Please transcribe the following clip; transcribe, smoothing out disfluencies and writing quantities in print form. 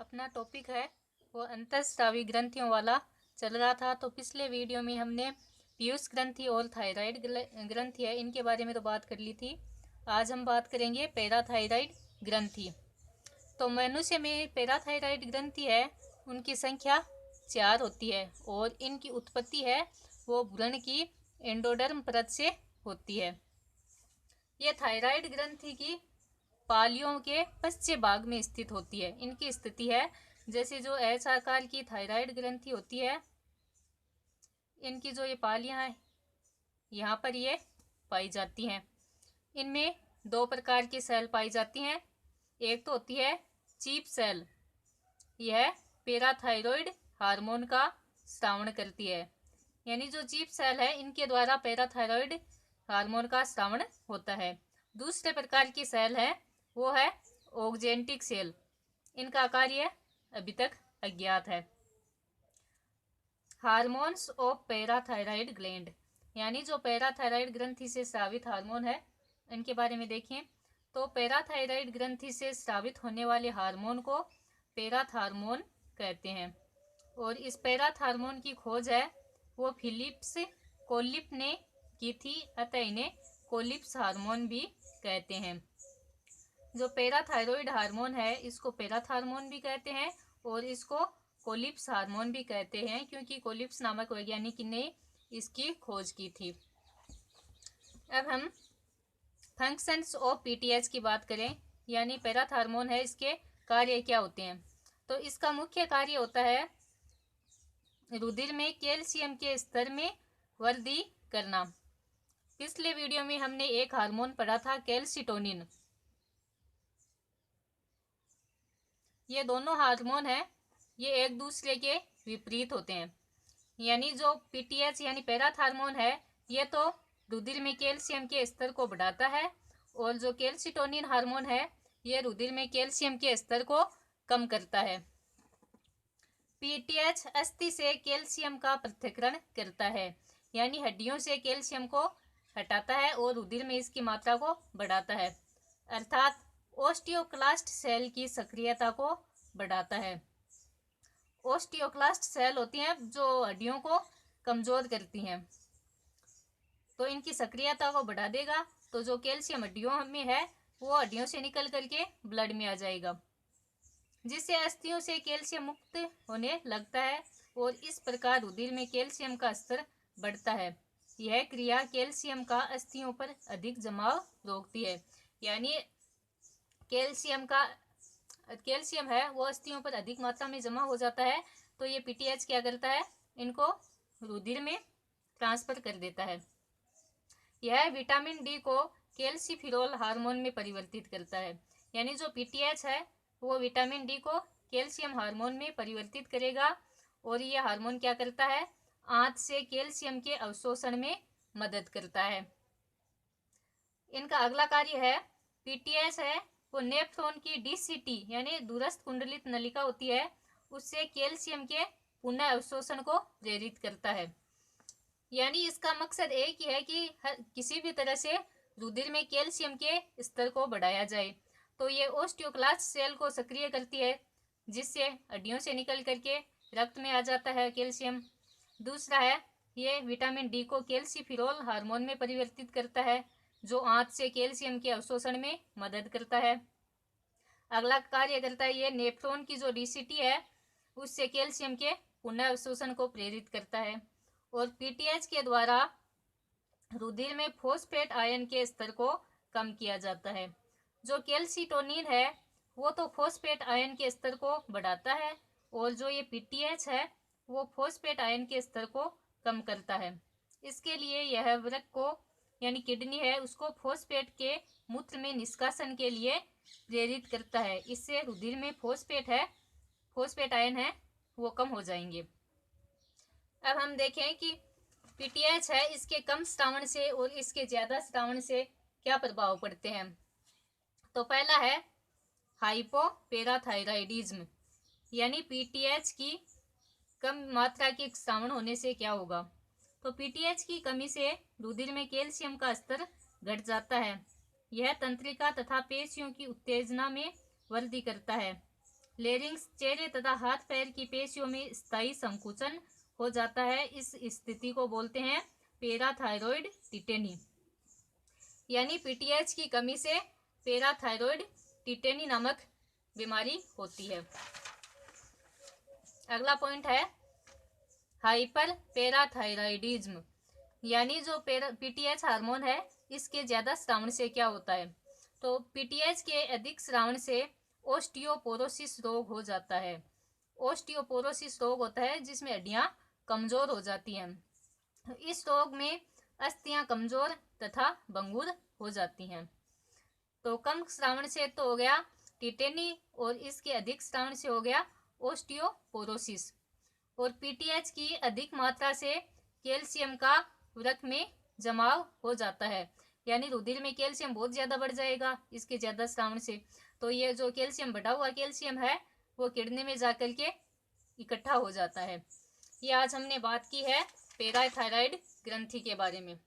अपना टॉपिक है वो अंतःस्रावी ग्रंथियों वाला चल रहा था। तो पिछले वीडियो में हमने पीयूष ग्रंथि और थायराइड ग्रंथि है इनके बारे में तो बात कर ली थी। आज हम बात करेंगे पैराथायराइड ग्रंथि। तो मनुष्य में पैराथायराइड ग्रंथि है उनकी संख्या 4 होती है और इनकी उत्पत्ति है वो भ्रूण की एंडोडर्म परत से होती है। ये थायराइड ग्रंथि की पालियों के पश्चिम भाग में स्थित होती है। इनकी स्थिति है जैसे जो एच आकार की थायराइड ग्रंथि होती है, इनकी जो ये पालियां हैं यहाँ पर ये पाई जाती हैं। इनमें 2 प्रकार की सेल पाई जाती हैं। एक तो होती है चीफ सेल, यह पैराथायरॉइड हार्मोन का स्रावण करती है। यानी जो चीफ सेल है इनके द्वारा पैराथायरॉइड हार्मोन का स्रावण होता है। दूसरे प्रकार की सेल है वो है ऑक्जेंटिक सेल। इनका कार्य अभी तक अज्ञात है। हार्मोन्स ऑफ पैराथायराइड ग्लैंड, यानी जो पैराथायराइड ग्रंथि से स्रावित हार्मोन है इनके बारे में देखें तो पैराथायराइड ग्रंथि से स्रावित होने वाले हार्मोन को पैराथार्मोन कहते हैं। और इस पैराथार्मोन की खोज है वो फिलिप्स कोलिप ने की थी, अतः इन्हें कोलिप्स हार्मोन भी कहते हैं। जो पैराथायरॉइड हार्मोन है इसको पैराथार्मोन भी कहते हैं और इसको कोलिप्स हार्मोन भी कहते हैं, क्योंकि कोलिप्स नामक वैज्ञानिक ने इसकी खोज की थी। अब हम फंक्शंस ऑफ पीटीएच की बात करें, यानी पैराथार्मोन है इसके कार्य क्या होते हैं। तो इसका मुख्य कार्य होता है रुधिर में कैल्शियम के स्तर में वृद्धि करना। पिछले वीडियो में हमने एक हार्मोन पढ़ा था कैल्सिटोनिन। ये दोनों हार्मोन हैं ये एक दूसरे के विपरीत होते हैं। यानी जो पीटीएच यानी पैराथार्मोन है ये तो रुधिर में कैल्शियम के स्तर को बढ़ाता है और जो कैल्सिटोनिन हार्मोन है ये रुधिर में कैल्शियम के स्तर को कम करता है। पीटीएच अस्थि से कैल्शियम का पृथक्करण करता है, यानी हड्डियों से कैल्शियम को हटाता है और रुधिर में इसकी मात्रा को बढ़ाता है, अर्थात ओस्टियोक्लास्ट सेल की सक्रियता को बढ़ाता है। ओस्टियोक्लास्ट सेल होती हैं जो हड्डियों को कमजोर करती हैं, तो इनकी सक्रियता को बढ़ा देगा तो जो कैल्शियम हड्डियों में है वो हड्डियों से निकल करके ब्लड में आ जाएगा, जिससे अस्थियों से कैल्शियम मुक्त होने लगता है और इस प्रकार रुधिर में कैल्शियम का स्तर बढ़ता है। यह क्रिया कैल्शियम का अस्थियों पर अधिक जमाव रोकती है। यानी कैल्शियम है वो अस्थियों पर अधिक मात्रा में जमा हो जाता है, तो ये पीटीएच क्या करता है इनको रुधिर में ट्रांसफर कर देता है। यह विटामिन डी को कैल्सिफिरोल हार्मोन में परिवर्तित करता है। यानी जो पीटीएच है वो विटामिन डी को कैल्शियम हार्मोन में परिवर्तित करेगा और ये हार्मोन क्या करता है आंत से कैल्शियम के अवशोषण में मदद करता है। इनका अगला कार्य है पीटीएच है वो नेफ्रॉन की डीसीटी यानी दूरस्थ कुंडलित नलिका होती है उससे कैल्शियम के पुनः अवशोषण को प्रेरित करता है। यानी इसका मकसद एक ही है कि किसी भी तरह से रुधिर में कैल्शियम के स्तर को बढ़ाया जाए। तो ये ओस्टियोक्लास्ट सेल को सक्रिय करती है जिससे हड्डियों से निकल करके रक्त में आ जाता है कैल्शियम। दूसरा है ये विटामिन डी को कैल्सिफिरोल हार्मोन में परिवर्तित करता है जो आंत से कैल्शियम के अवशोषण में मदद करता है। अगला कार्य करता है ये नेफ्रॉन की जो डीसीटी है उससे कैल्शियम के पुनः अवशोषण को प्रेरित करता है। और पीटीएच के द्वारा रुधिर में फॉस्फेट आयन के स्तर को कम किया जाता है। जो कैल्सिटोनिन है वो तो फॉस्फेट आयन के स्तर को बढ़ाता है और जो ये पीटीएच है वो फॉस्फेट आयन के स्तर को कम करता है। इसके लिए यह वृक्क को यानी किडनी है उसको फॉस्फेट के मूत्र में निष्कासन के लिए प्रेरित करता है। इससे रुधिर में फॉस्फेट आयन है वो कम हो जाएंगे। अब हम देखें कि पीटीएच है इसके कम स्रावण से और इसके ज्यादा स्रावण से क्या प्रभाव पड़ते हैं। तो पहला है हाइपोपैराथायराइडिज्म, यानी पीटीएच की कम मात्रा के स्रावण होने से क्या होगा। तो पीटीएच की कमी से रुधिर में कैल्शियम का स्तर घट जाता है। यह तंत्रिका तथा पेशियों की उत्तेजना में वृद्धि करता है, लेरिंग्स चेहरे तथा हाथ पैर की पेशियों में स्थायी संकुचन हो जाता है। इस स्थिति को बोलते हैं पैराथायरॉयड टिटेनी। यानी पीटीएच की कमी से पैराथायरॉयड टिटेनी नामक बीमारी होती है। अगला पॉइंट है हाइपर पैराथायरॉयडिज्म, यानी जो पीटीएच हार्मोन है इसके ज्यादा स्रावण से क्या होता है। तो पीटीएच के अधिक स्रावण से ओस्टियोपोरोसिस रोग हो जाता है। ओस्टियोपोरोसिस रोग होता है जिसमें हड्डियां कमजोर हो जाती हैं। इस रोग में अस्थियां कमजोर तथा भंगुर हो जाती हैं। तो कम श्रावण से तो हो गया टिटेनी और इसके अधिक श्रावण से हो गया ओस्टियोपोरोसिस। और पीटीएच की अधिक मात्रा से कैल्शियम का रक्त में जमाव हो जाता है, यानी रुधिर में कैल्शियम बहुत ज्यादा बढ़ जाएगा इसके ज्यादा श्रावण से। तो ये जो कैल्शियम बढ़ा हुआ कैल्शियम है वो किडनी में जाकर के इकट्ठा हो जाता है। ये आज हमने बात की है पैराथायरॉयड ग्रंथि के बारे में।